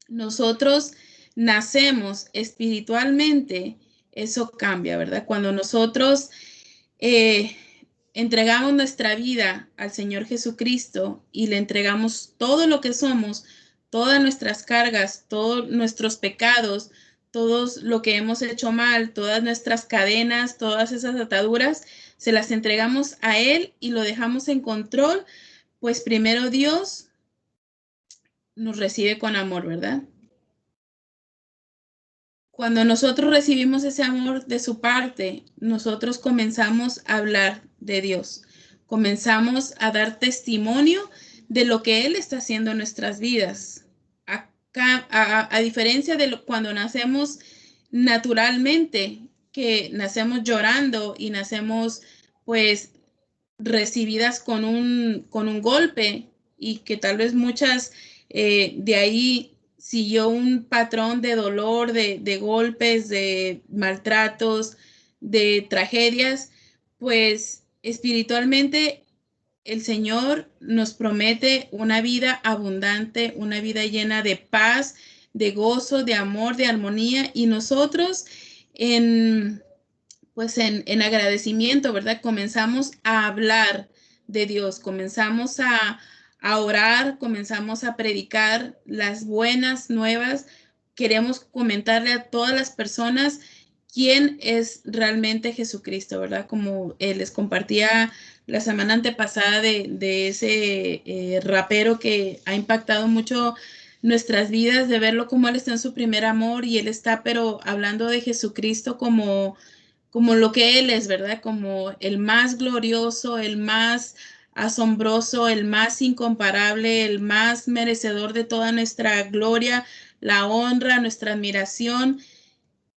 nosotros nacemos espiritualmente, eso cambia, ¿verdad? Cuando nosotros eh, entregamos nuestra vida al Señor Jesucristo y le entregamos todo lo que somos, todas nuestras cargas, todos nuestros pecados, todo lo que hemos hecho mal, todas nuestras cadenas, todas esas ataduras, se las entregamos a Él y lo dejamos en control, pues primero Dios nos recibe con amor, ¿verdad? Cuando nosotros recibimos ese amor de su parte, nosotros comenzamos a hablar de Dios, comenzamos a dar testimonio de lo que Él está haciendo en nuestras vidas. A diferencia de cuando nacemos naturalmente, que nacemos llorando y nacemos pues recibidas con un golpe y que tal vez muchas de ahí siguió un patrón de dolor, de golpes, de maltratos, de tragedias, pues espiritualmente el Señor nos promete una vida abundante, una vida llena de paz, de gozo, de amor, de armonía y nosotros en pues en agradecimiento, ¿verdad? Comenzamos a hablar de Dios, comenzamos a orar, comenzamos a predicar las buenas nuevas, queremos comentarle a todas las personas quién es realmente Jesucristo, ¿verdad? Como les compartía la semana antepasada de ese rapero que ha impactado mucho nuestras vidas, de verlo como Él está en su primer amor y Él está, pero hablando de Jesucristo como lo que Él es, ¿verdad? Como el más glorioso, el más asombroso, el más incomparable, el más merecedor de toda nuestra gloria, la honra, nuestra admiración.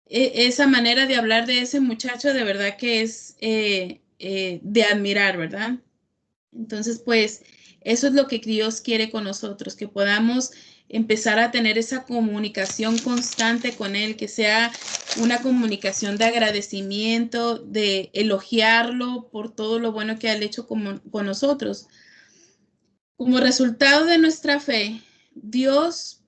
Esa manera de hablar de ese muchacho de verdad que es de admirar, ¿verdad? Entonces, pues eso es lo que Dios quiere con nosotros, que podamos empezar a tener esa comunicación constante con Él, que sea una comunicación de agradecimiento, de elogiarlo por todo lo bueno que ha hecho con nosotros. Como resultado de nuestra fe, Dios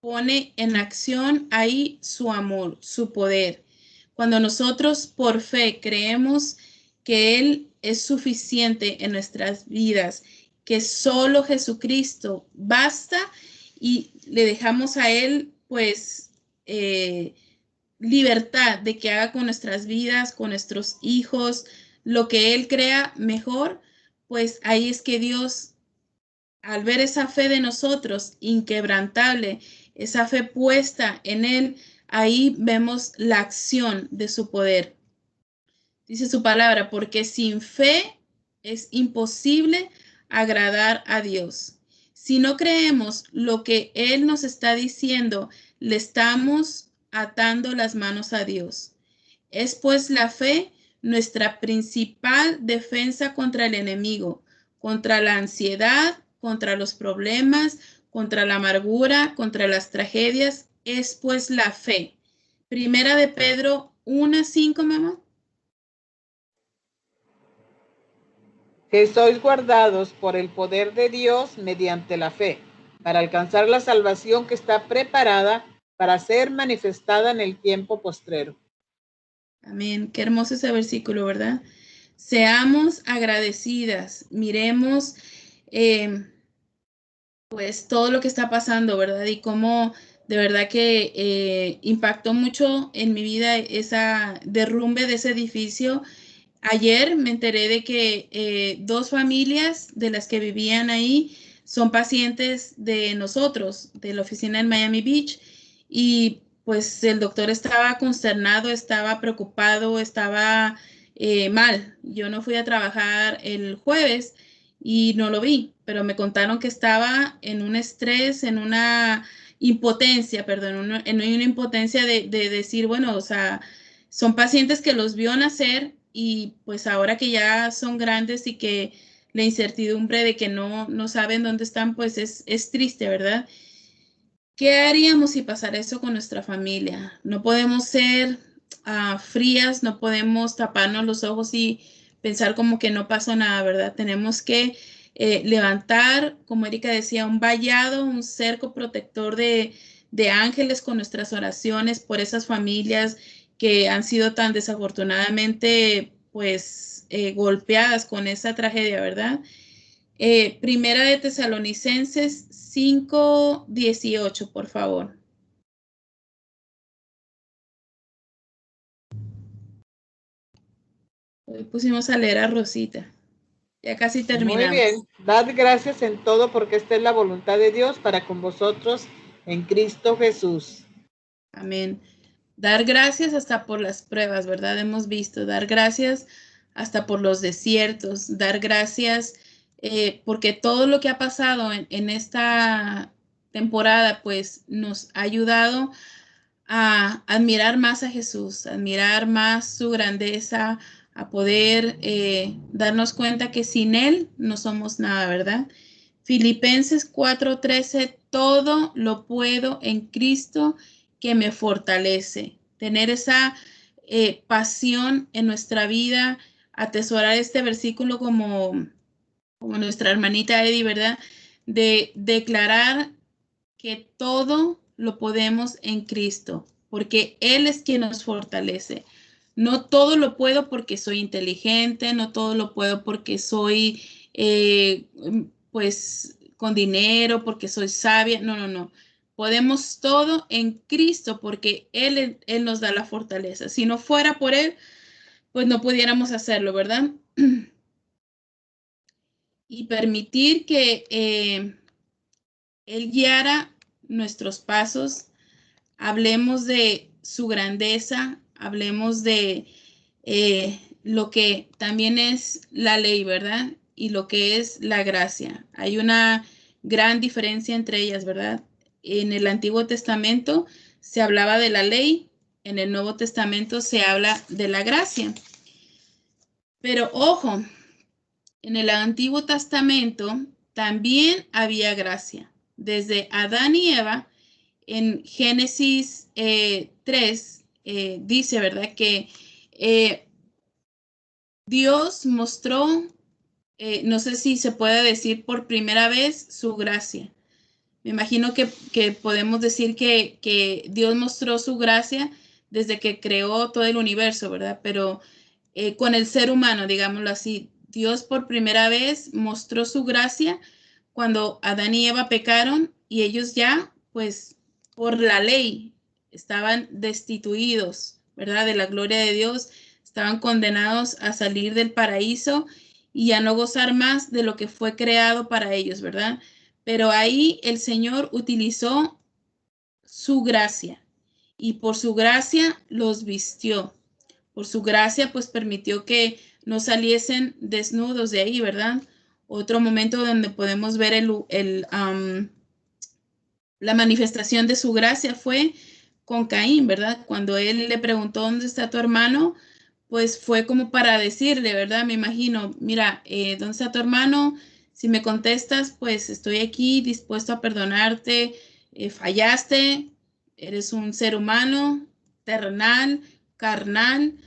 pone en acción ahí su amor, su poder. Cuando nosotros por fe creemos que Él es suficiente en nuestras vidas, que solo Jesucristo basta y le dejamos a Él pues libertad de que haga con nuestras vidas, con nuestros hijos, lo que Él crea mejor, pues ahí es que Dios, al ver esa fe de nosotros inquebrantable, esa fe puesta en Él, ahí vemos la acción de su poder. Dice su palabra, porque sin fe es imposible agradar a Dios. Si no creemos lo que Él nos está diciendo, le estamos atando las manos a Dios. Es pues la fe nuestra principal defensa contra el enemigo, contra la ansiedad, contra los problemas, contra la amargura, contra las tragedias. Es pues la fe. Primera de Pedro 1:5, mamá. Que sois guardados por el poder de Dios mediante la fe, para alcanzar la salvación que está preparada para ser manifestada en el tiempo postrero. Amén. Qué hermoso ese versículo, ¿verdad? Seamos agradecidas, miremos pues todo lo que está pasando, ¿verdad? Y cómo de verdad que impactó mucho en mi vida esa derrumbe de ese edificio. Ayer me enteré de que 2 familias de las que vivían ahí son pacientes de nosotros, de la oficina en Miami Beach, y pues el doctor estaba consternado, estaba preocupado, estaba mal. Yo no fui a trabajar el jueves y no lo vi, pero me contaron que estaba en un estrés, en una impotencia, perdón, en una impotencia de decir, bueno, o sea, son pacientes que los vio nacer y pues ahora que ya son grandes y que la incertidumbre de que no saben dónde están, pues es triste, ¿verdad? ¿Qué haríamos si pasara eso con nuestra familia? No podemos ser frías, no podemos taparnos los ojos y pensar como que no pasó nada, ¿verdad? Tenemos que levantar, como Erika decía, un vallado, un cerco protector de ángeles con nuestras oraciones por esas familias que han sido tan desafortunadamente, pues, golpeadas con esa tragedia, ¿verdad? Primera de Tesalonicenses 5:18, por favor. Hoy pusimos a leer a Rosita. Ya casi Muy terminamos. bien, dad gracias en todo porque esta es la voluntad de Dios para con vosotros en Cristo Jesús. Amén. Dar gracias hasta por las pruebas, ¿verdad? Hemos visto, dar gracias hasta por los desiertos, dar gracias porque todo lo que ha pasado en esta temporada, pues nos ha ayudado a admirar más a Jesús, admirar más su grandeza, a poder darnos cuenta que sin Él no somos nada, ¿verdad? Filipenses 4:13, todo lo puedo en Cristo que me fortalece. Tener esa pasión en nuestra vida, atesorar este versículo como nuestra hermanita Eddie, ¿verdad? De declarar que todo lo podemos en Cristo, porque Él es quien nos fortalece. No todo lo puedo porque soy inteligente, no todo lo puedo porque soy, pues, con dinero, porque soy sabia. No, no, no. Podemos todo en Cristo porque Él nos da la fortaleza. Si no fuera por Él, pues no pudiéramos hacerlo, ¿verdad? Y permitir que Él guiara nuestros pasos. Hablemos de su grandeza, hablemos de lo que también es la ley, ¿verdad? Y lo que es la gracia. Hay una gran diferencia entre ellas, ¿verdad? En el Antiguo Testamento se hablaba de la ley, en el Nuevo Testamento se habla de la gracia. Pero ojo, en el Antiguo Testamento también había gracia. desde Adán y Eva. En Génesis 3 dice, ¿verdad? Que Dios mostró, no sé si se puede decir por primera vez, su gracia. Me imagino que podemos decir que Dios mostró su gracia desde que creó todo el universo, ¿verdad? Pero con el ser humano, digámoslo así, Dios por primera vez mostró su gracia cuando Adán y Eva pecaron y ellos ya, pues, por la ley, estaban destituidos, ¿verdad? De la gloria de Dios, estaban condenados a salir del paraíso y a no gozar más de lo que fue creado para ellos, ¿verdad? Pero ahí el Señor utilizó su gracia y por su gracia los vistió. Por su gracia, pues permitió que no saliesen desnudos de ahí, ¿verdad? Otro momento donde podemos ver la manifestación de su gracia fue con Caín, ¿verdad? Cuando él le preguntó dónde está tu hermano, pues fue como para decirle, ¿verdad? Me imagino, mira, ¿dónde está tu hermano? Si me contestas, pues estoy aquí dispuesto a perdonarte. Fallaste, eres un ser humano, terrenal, carnal,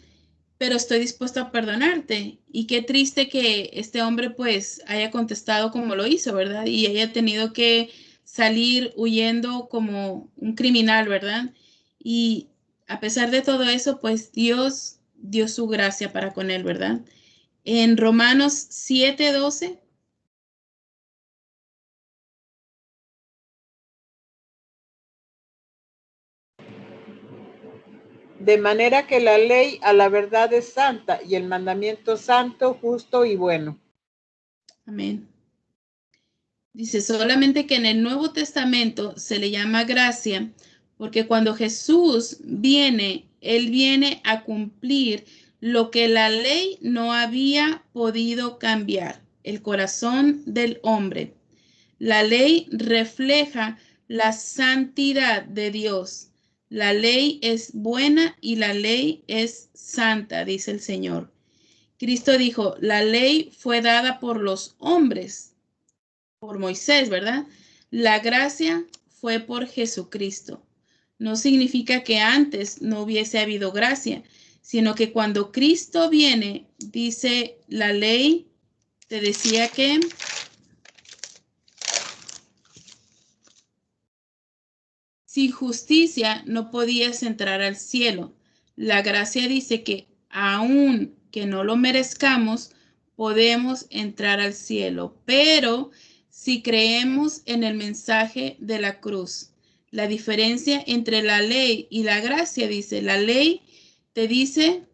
pero estoy dispuesto a perdonarte. Y qué triste que este hombre pues haya contestado como lo hizo, ¿verdad? Y haya tenido que salir huyendo como un criminal, ¿verdad? Y a pesar de todo eso, pues Dios dio su gracia para con él, ¿verdad? En Romanos 7:12. De manera que la ley a la verdad es santa y el mandamiento santo, justo y bueno. Amén. Dice solamente que en el Nuevo Testamento se le llama gracia, porque cuando Jesús viene, Él viene a cumplir lo que la ley no había podido cambiar, el corazón del hombre. La ley refleja la santidad de Dios. La ley es buena y la ley es santa, dice el Señor. Cristo dijo, la ley fue dada por los hombres, por Moisés, ¿verdad? La gracia fue por Jesucristo. No significa que antes no hubiese habido gracia, sino que cuando Cristo viene, dice la ley, te decía que sin justicia no podías entrar al cielo. La gracia dice que aun que no lo merezcamos, podemos entrar al cielo, pero si creemos en el mensaje de la cruz. La diferencia entre la ley y la gracia dice, la ley te dice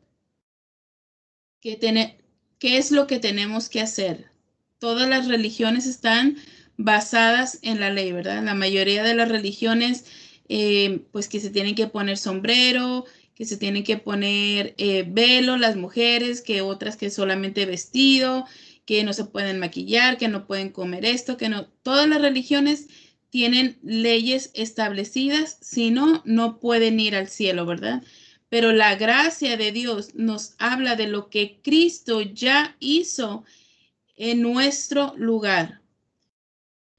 qué es lo que tenemos que hacer. Todas las religiones están basadas en la ley, ¿verdad? La mayoría de las religiones, pues que se tienen que poner sombrero, que se tienen que poner velo las mujeres, que otras que solamente vestido, que no se pueden maquillar, que no pueden comer esto, que no. Todas las religiones tienen leyes establecidas, si no, no pueden ir al cielo, ¿verdad? Pero la gracia de Dios nos habla de lo que Cristo ya hizo en nuestro lugar.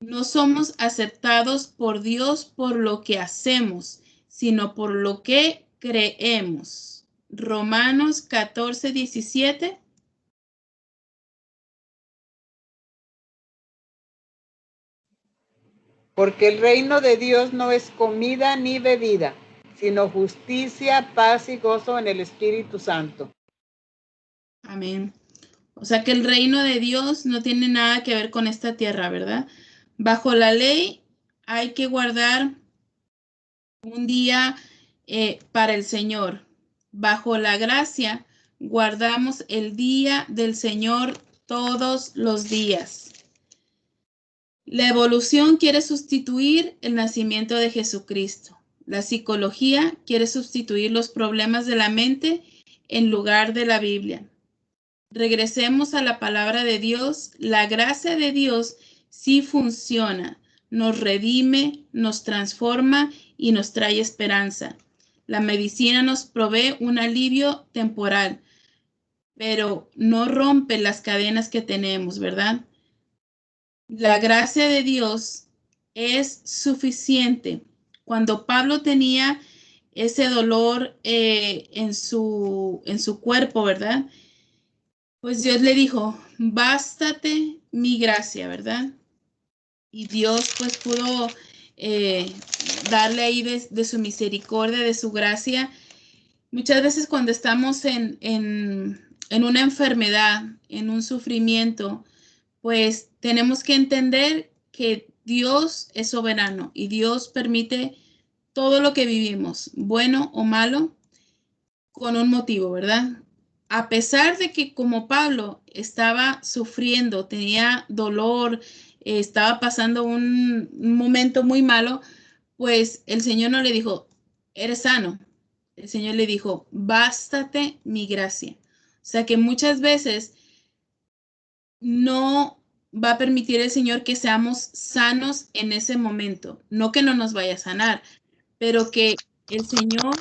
No somos aceptados por Dios por lo que hacemos, sino por lo que creemos. Romanos 14:17. Porque el reino de Dios no es comida ni bebida, sino justicia, paz y gozo en el Espíritu Santo. Amén. O sea que el reino de Dios no tiene nada que ver con esta tierra, ¿verdad? Bajo la ley hay que guardar un día para el Señor. Bajo la gracia guardamos el día del Señor todos los días. La evolución quiere sustituir el nacimiento de Jesucristo. La psicología quiere sustituir los problemas de la mente en lugar de la Biblia. Regresemos a la palabra de Dios. La gracia de Dios sí funciona, nos redime, nos transforma y nos trae esperanza. La medicina nos provee un alivio temporal, pero no rompe las cadenas que tenemos, ¿verdad? La gracia de Dios es suficiente. Cuando Pablo tenía ese dolor en su cuerpo, ¿verdad? Pues Dios le dijo, bástate mi gracia, ¿verdad? Y Dios pues pudo eh, darle ahí de su misericordia, de su gracia. Muchas veces cuando estamos en una enfermedad, en un sufrimiento, pues tenemos que entender que Dios es soberano y Dios permite todo lo que vivimos, bueno o malo, con un motivo, ¿verdad? A pesar de que como Pablo estaba sufriendo, tenía dolor, estaba pasando un momento muy malo, pues el Señor no le dijo, eres sano. El Señor le dijo, bástate mi gracia. O sea que muchas veces no va a permitir el Señor que seamos sanos en ese momento. No que no nos vaya a sanar, pero que el Señor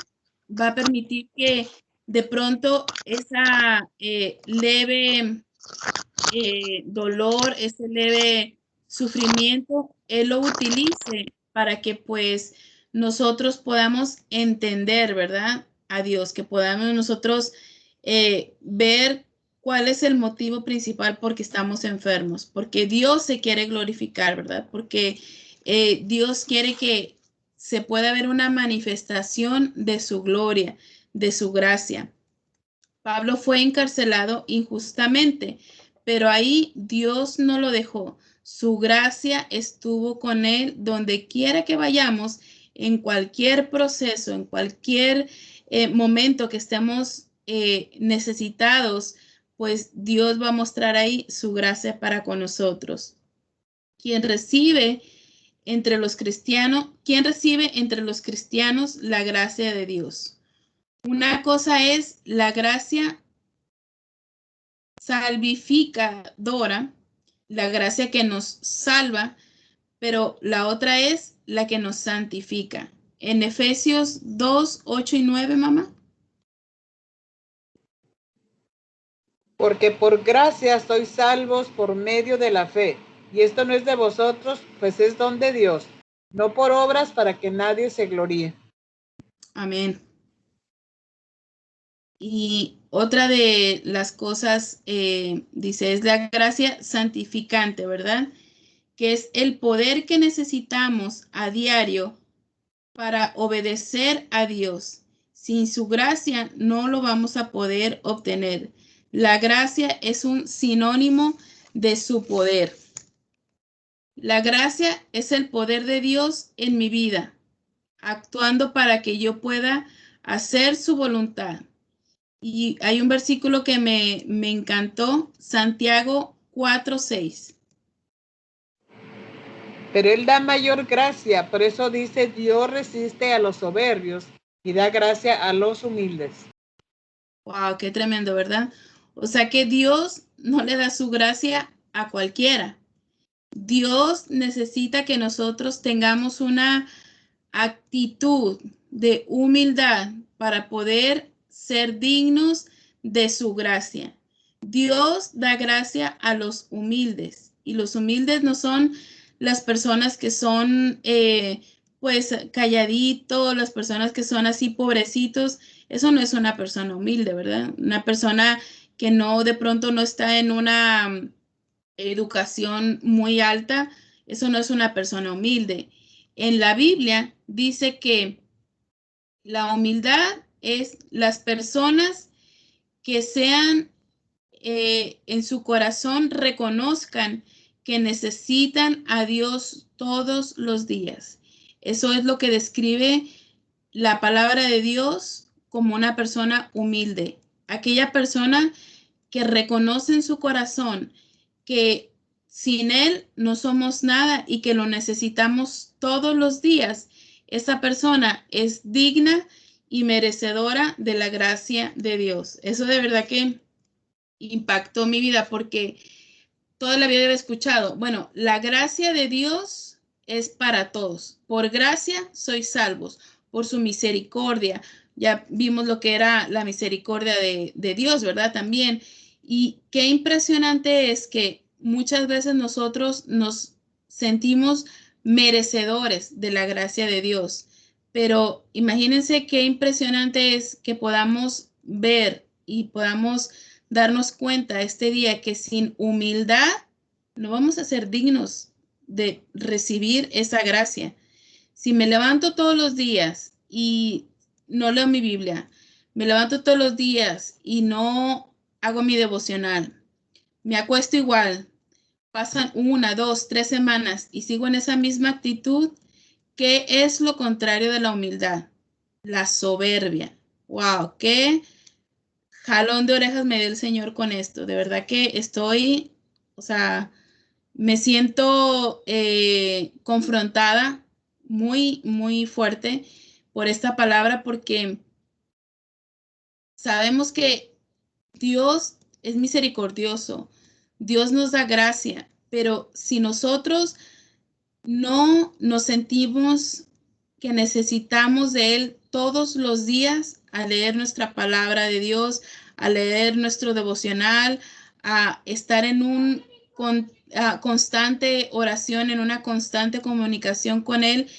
va a permitir que de pronto esa leve dolor, ese leve sufrimiento, Él lo utilice para que pues nosotros podamos entender, ¿verdad? A Dios, que podamos nosotros ver cuál es el motivo principal por qué estamos enfermos, porque Dios se quiere glorificar, ¿verdad? Porque Dios quiere que se pueda ver una manifestación de su gloria, de su gracia. Pablo fue encarcelado injustamente, pero ahí Dios no lo dejó. Su gracia estuvo con él donde quiera que vayamos, en cualquier proceso, en cualquier momento que estemos necesitados, pues Dios va a mostrar ahí su gracia para con nosotros. ¿Quién recibe entre los cristianos la gracia de Dios? Una cosa es la gracia salvificadora, la gracia que nos salva, pero la otra es la que nos santifica. En Efesios 2, 8 y 9, mamá. Porque por gracia sois salvos por medio de la fe. Y esto no es de vosotros, pues es don de Dios, no por obras para que nadie se gloríe. Amén. Y otra de las cosas, dice, es la gracia santificante, ¿verdad? Que es el poder que necesitamos a diario para obedecer a Dios. Sin su gracia no lo vamos a poder obtener. La gracia es un sinónimo de su poder. La gracia es el poder de Dios en mi vida, actuando para que yo pueda hacer su voluntad. Y hay un versículo que me encantó, Santiago 4:6. Pero Él da mayor gracia, por eso dice, Dios resiste a los soberbios y da gracia a los humildes. Wow, qué tremendo, ¿verdad? O sea que Dios no le da su gracia a cualquiera. Dios necesita que nosotros tengamos una actitud de humildad para poder ser dignos de su gracia. Dios da gracia a los humildes y los humildes no son las personas que son pues calladitos, las personas que son así pobrecitos. Eso no es una persona humilde, ¿verdad? Una persona que no de pronto no está en una educación muy alta, eso no es una persona humilde. En la Biblia dice que la humildad es las personas que sean en su corazón reconozcan que necesitan a Dios todos los días. Eso es lo que describe la palabra de Dios como una persona humilde. Aquella persona que reconoce en su corazón que sin Él no somos nada y que lo necesitamos todos los días. Esa persona es digna y merecedora de la gracia de Dios. Eso de verdad que impactó mi vida porque toda la vida había escuchado, bueno, la gracia de Dios es para todos. Por gracia sois salvos, por su misericordia. Ya vimos lo que era la misericordia de Dios, ¿verdad? También. Y qué impresionante es que muchas veces nosotros nos sentimos merecedores de la gracia de Dios. Pero imagínense qué impresionante es que podamos ver y podamos darnos cuenta este día que sin humildad no vamos a ser dignos de recibir esa gracia. Si me levanto todos los días y no leo mi Biblia, me levanto todos los días y no hago mi devocional, me acuesto igual, pasan 1, 2, 3 semanas y sigo en esa misma actitud, ¿qué es lo contrario de la humildad? La soberbia. Wow, qué jalón de orejas me dio el Señor con esto. De verdad que estoy, o sea, me siento confrontada muy, muy fuerte por esta palabra porque sabemos que Dios es misericordioso, Dios nos da gracia, pero si nosotros no nos sentimos que necesitamos de Él todos los días a leer nuestra palabra de Dios, a leer nuestro devocional, a estar en un constante oración, en una constante comunicación con Él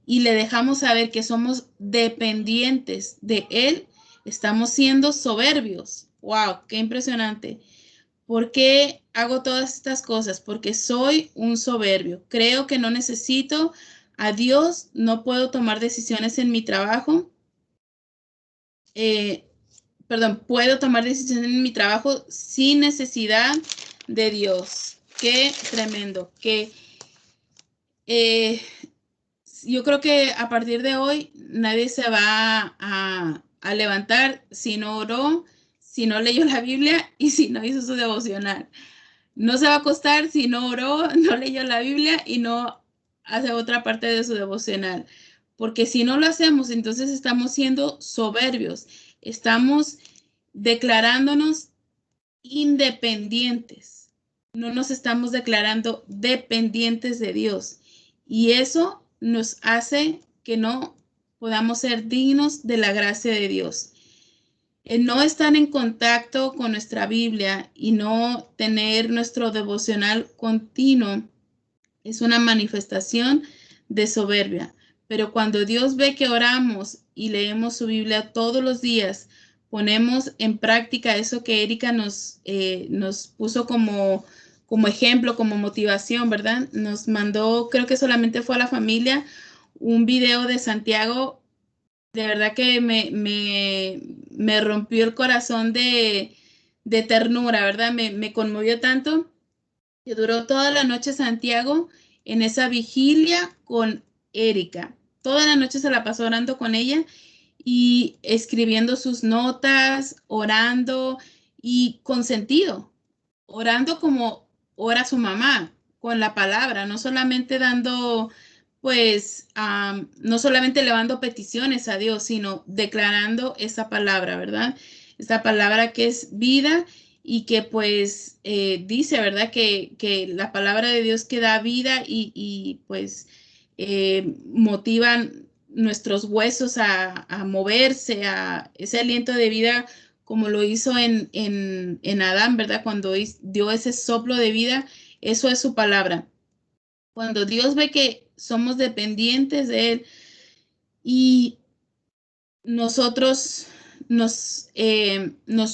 y le dejamos saber que somos dependientes de Él, estamos siendo soberbios. ¡Wow! ¡Qué impresionante! ¿Por qué hago todas estas cosas? Porque soy un soberbio. Creo que no necesito a Dios, no puedo tomar decisiones en mi trabajo. Eh, puedo tomar decisiones en mi trabajo sin necesidad de Dios. Qué tremendo. Eh, yo creo que a partir de hoy nadie se va a levantar si no oró, si no leyó la Biblia y si no hizo su devocional. No se va a acostar si no oró, no leyó la Biblia y no hace otra parte de su devocional. Porque si no lo hacemos, entonces estamos siendo soberbios, estamos declarándonos independientes, no nos estamos declarando dependientes de Dios. Y eso nos hace que no podamos ser dignos de la gracia de Dios. El no estar en contacto con nuestra Biblia y no tener nuestro devocional continuo es una manifestación de soberbia. Pero cuando Dios ve que oramos y leemos su Biblia todos los días, ponemos en práctica eso que Erika nos puso como ejemplo, como motivación, ¿verdad? Nos mandó, creo que solamente fue a la familia, un video de Santiago. De verdad que me rompió el corazón de ternura, ¿verdad? Me conmovió tanto que duró toda la noche Santiago en esa vigilia con Erika. Toda la noche se la pasó orando con ella y escribiendo sus notas, orando y con sentido, orando como ora su mamá, con la palabra, no solamente dando, pues, no solamente elevando peticiones a Dios, sino declarando esa palabra, ¿verdad? Esa palabra que es vida y que pues dice, ¿verdad? Que la palabra de Dios que da vida y pues motivan nuestros huesos a moverse, a ese aliento de vida como lo hizo en Adán, ¿verdad? Cuando dio ese soplo de vida, eso es su palabra. Cuando Dios ve que somos dependientes de Él y nosotros nos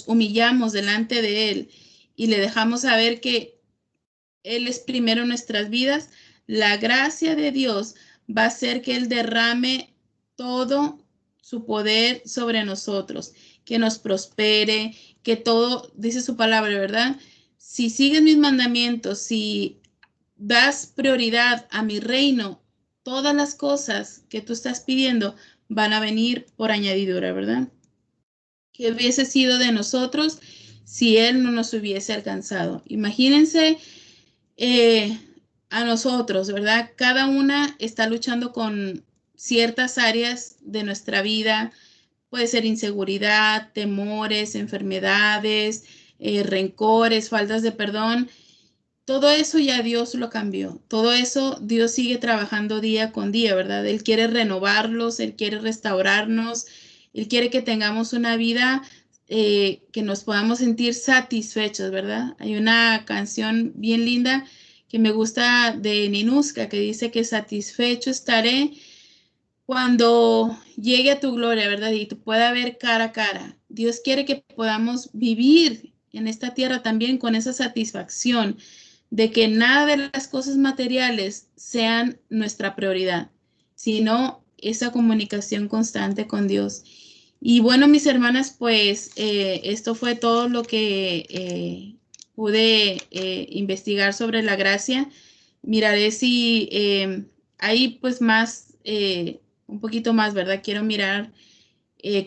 humillamos delante de Él y le dejamos saber que Él es primero en nuestras vidas, la gracia de Dios va a hacer que Él derrame todo su poder sobre nosotros, que nos prospere, que todo, dice su palabra, ¿verdad? Si sigues mis mandamientos, si das prioridad a mi reino, todas las cosas que tú estás pidiendo van a venir por añadidura, ¿verdad? ¿Qué hubiese sido de nosotros si Él no nos hubiese alcanzado? Imagínense eh, a nosotros, ¿verdad? Cada una está luchando con ciertas áreas de nuestra vida. Puede ser inseguridad, temores, enfermedades, rencores, faltas de perdón. Todo eso ya Dios lo cambió. Todo eso Dios sigue trabajando día con día, ¿verdad? Él quiere renovarlos, Él quiere restaurarnos, Él quiere que tengamos una vida que nos podamos sentir satisfechos, ¿verdad? Hay una canción bien linda que me gusta de Ninuska, que dice que satisfecho estaré cuando llegue a tu gloria, ¿verdad? Y te pueda ver cara a cara. Dios quiere que podamos vivir en esta tierra también con esa satisfacción de que nada de las cosas materiales sean nuestra prioridad, sino esa comunicación constante con Dios. Y bueno, mis hermanas, pues esto fue todo lo que pude investigar sobre la gracia. Miraré si hay pues más, un poquito más, ¿verdad? Quiero mirar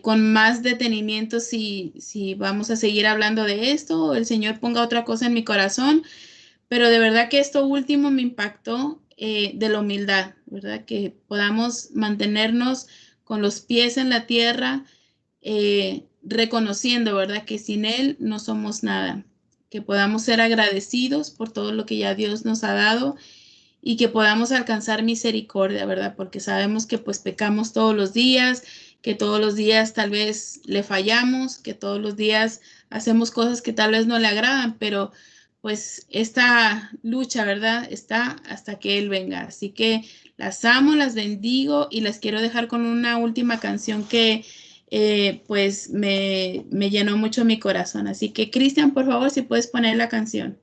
con más detenimiento si vamos a seguir hablando de esto o el Señor ponga otra cosa en mi corazón. Pero de verdad que esto último me impactó de la humildad, ¿verdad? Que podamos mantenernos con los pies en la tierra, reconociendo, ¿verdad? Que sin Él no somos nada. Que podamos ser agradecidos por todo lo que ya Dios nos ha dado y que podamos alcanzar misericordia, ¿verdad? Porque sabemos que pues pecamos todos los días, que todos los días tal vez le fallamos, que todos los días hacemos cosas que tal vez no le agradan, pero pues esta lucha, ¿verdad? Está hasta que Él venga. Así que las amo, las bendigo y las quiero dejar con una última canción que pues me llenó mucho mi corazón. Así que Cristian, por favor, si puedes poner la canción.